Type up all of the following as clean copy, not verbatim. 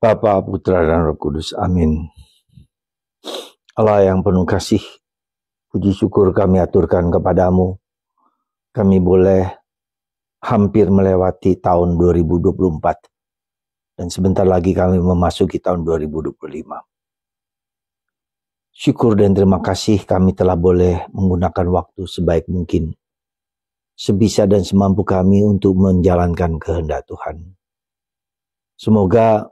Bapa, Putra, dan Roh Kudus. Amin. Allah yang penuh kasih, puji syukur kami aturkan kepadamu. Kami boleh hampir melewati tahun 2024. Dan sebentar lagi kami memasuki tahun 2025. Syukur dan terima kasih kami telah boleh menggunakan waktu sebaik mungkin, sebisa dan semampu kami untuk menjalankan kehendak Tuhan. Semoga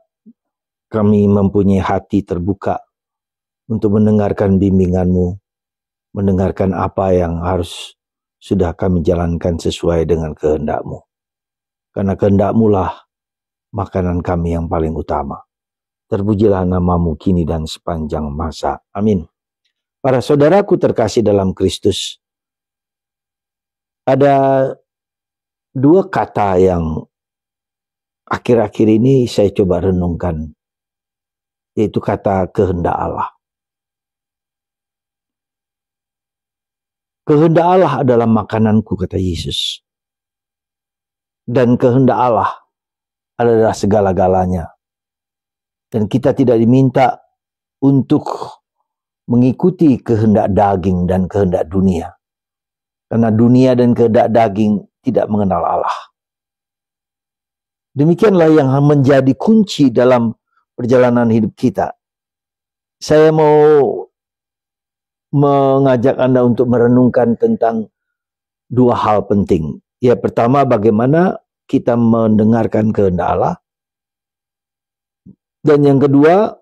kami mempunyai hati terbuka untuk mendengarkan bimbingan-Mu, mendengarkan apa yang harus sudah kami jalankan sesuai dengan kehendak-Mu. Karena kehendak-Mu lah makanan kami yang paling utama. Terpujilah nama-Mu kini dan sepanjang masa. Amin. Para saudaraku terkasih dalam Kristus, ada dua kata yang akhir-akhir ini saya coba renungkan, yaitu kata kehendak Allah. Kehendak Allah adalah makananku, kata Yesus. Dan kehendak Allah adalah segala-galanya. Dan kita tidak diminta untuk mengikuti kehendak daging dan kehendak dunia. Karena dunia dan kehendak daging tidak mengenal Allah. Demikianlah yang menjadi kunci dalam perjalanan hidup kita. Saya mau mengajak Anda untuk merenungkan tentang dua hal penting. Ya, pertama, bagaimana kita mendengarkan kehendak Allah. Dan yang kedua,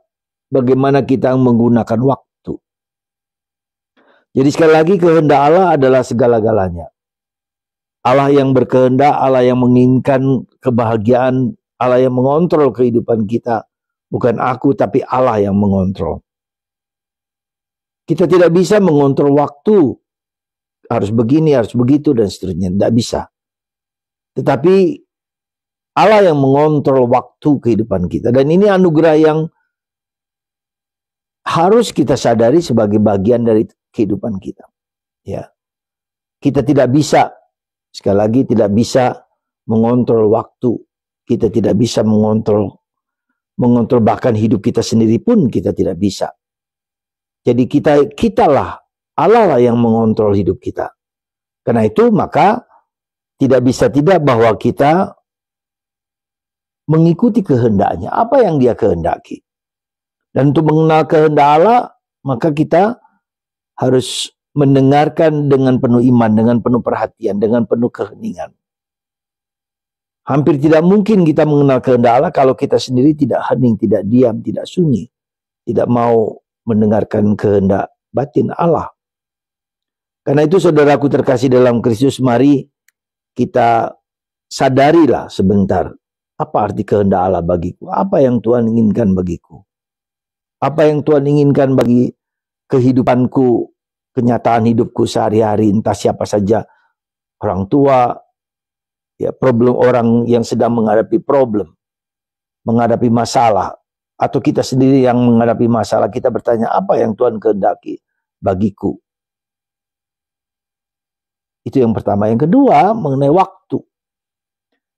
bagaimana kita menggunakan waktu. Jadi sekali lagi, kehendak Allah adalah segala-galanya. Allah yang berkehendak, Allah yang menginginkan kebahagiaan, Allah yang mengontrol kehidupan kita. Bukan aku, tapi Allah yang mengontrol. Kita tidak bisa mengontrol waktu. Harus begini, harus begitu, dan seterusnya. Tidak bisa. Tetapi Allah yang mengontrol waktu kehidupan kita. Dan ini anugerah yang harus kita sadari sebagai bagian dari kehidupan kita. Ya. Kita tidak bisa, sekali lagi tidak bisa mengontrol waktu. Kita tidak bisa mengontrol bahkan hidup kita sendiri pun kita tidak bisa. Jadi kitalah, Allah lah yang mengontrol hidup kita. Karena itu maka tidak bisa tidak bahwa kita mengikuti kehendaknya, apa yang dia kehendaki. Dan untuk mengenal kehendak Allah, maka kita harus mendengarkan dengan penuh iman, dengan penuh perhatian, dengan penuh keheningan. Hampir tidak mungkin kita mengenal kehendak Allah kalau kita sendiri tidak hening, tidak diam, tidak sunyi, tidak mau mendengarkan kehendak batin Allah. Karena itu saudaraku terkasih dalam Kristus, mari kita sadarilah sebentar. Apa arti kehendak Allah bagiku? Apa yang Tuhan inginkan bagiku? Apa yang Tuhan inginkan bagi kehidupanku, kenyataan hidupku sehari-hari, entah siapa saja, orang tua, ya, problem orang yang sedang menghadapi problem, menghadapi masalah, atau kita sendiri yang menghadapi masalah, kita bertanya apa yang Tuhan kehendaki bagiku. Itu yang pertama. Yang kedua, mengenai waktu.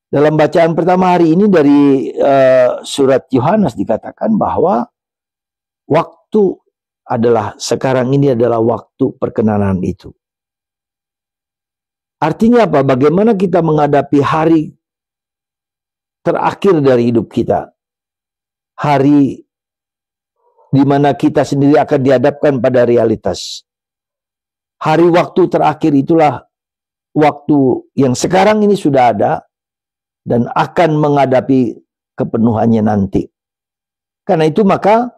Dalam bacaan pertama hari ini dari surat Yohanes dikatakan bahwa waktu adalah, sekarang ini adalah waktu perkenanan itu. Artinya apa? Bagaimana kita menghadapi hari terakhir dari hidup kita. Hari di mana kita sendiri akan dihadapkan pada realitas. Hari waktu terakhir itulah waktu yang sekarang ini sudah ada dan akan menghadapi kepenuhannya nanti. Karena itu maka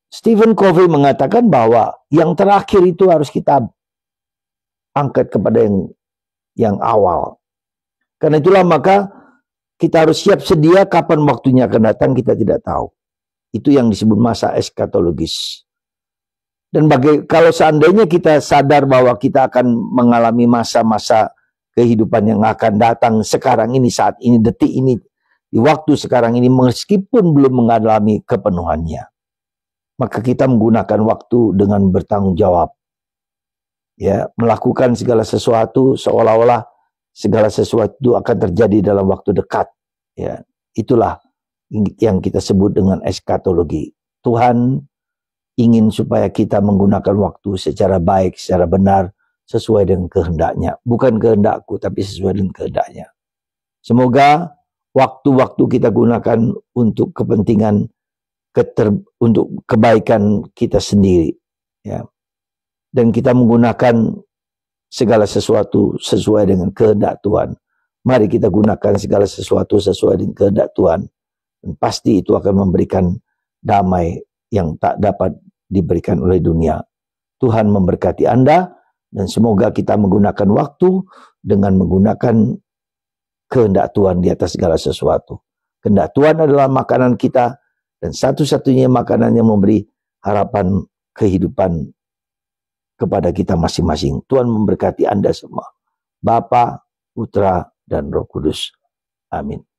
Stephen Covey mengatakan bahwa yang terakhir itu harus kita angkat kepada yang awal. Karena itulah maka kita harus siap sedia, kapan waktunya akan datang kita tidak tahu. Itu yang disebut masa eskatologis. Dan kalau seandainya kita sadar bahwa kita akan mengalami masa-masa kehidupan yang akan datang sekarang ini, saat ini, detik ini, di waktu sekarang ini, meskipun belum mengalami kepenuhannya, maka kita menggunakan waktu dengan bertanggung jawab. Ya, melakukan segala sesuatu seolah-olah segala sesuatu akan terjadi dalam waktu dekat. Ya, itulah yang kita sebut dengan eskatologi. Tuhan ingin supaya kita menggunakan waktu secara baik, secara benar, sesuai dengan kehendaknya. Bukan kehendakku, tapi sesuai dengan kehendaknya. Semoga waktu-waktu kita gunakan untuk kepentingan, untuk kebaikan kita sendiri. Ya. Dan kita menggunakan segala sesuatu sesuai dengan kehendak Tuhan. Mari kita gunakan segala sesuatu sesuai dengan kehendak Tuhan. Dan pasti itu akan memberikan damai yang tak dapat diberikan oleh dunia. Tuhan memberkati Anda, dan semoga kita menggunakan waktu dengan menggunakan kehendak Tuhan di atas segala sesuatu. Kehendak Tuhan adalah makanan kita, dan satu-satunya makanan yang memberi harapan kehidupan kepada kita masing-masing. Tuhan memberkati Anda semua. Bapa, Putra, dan Roh Kudus. Amin.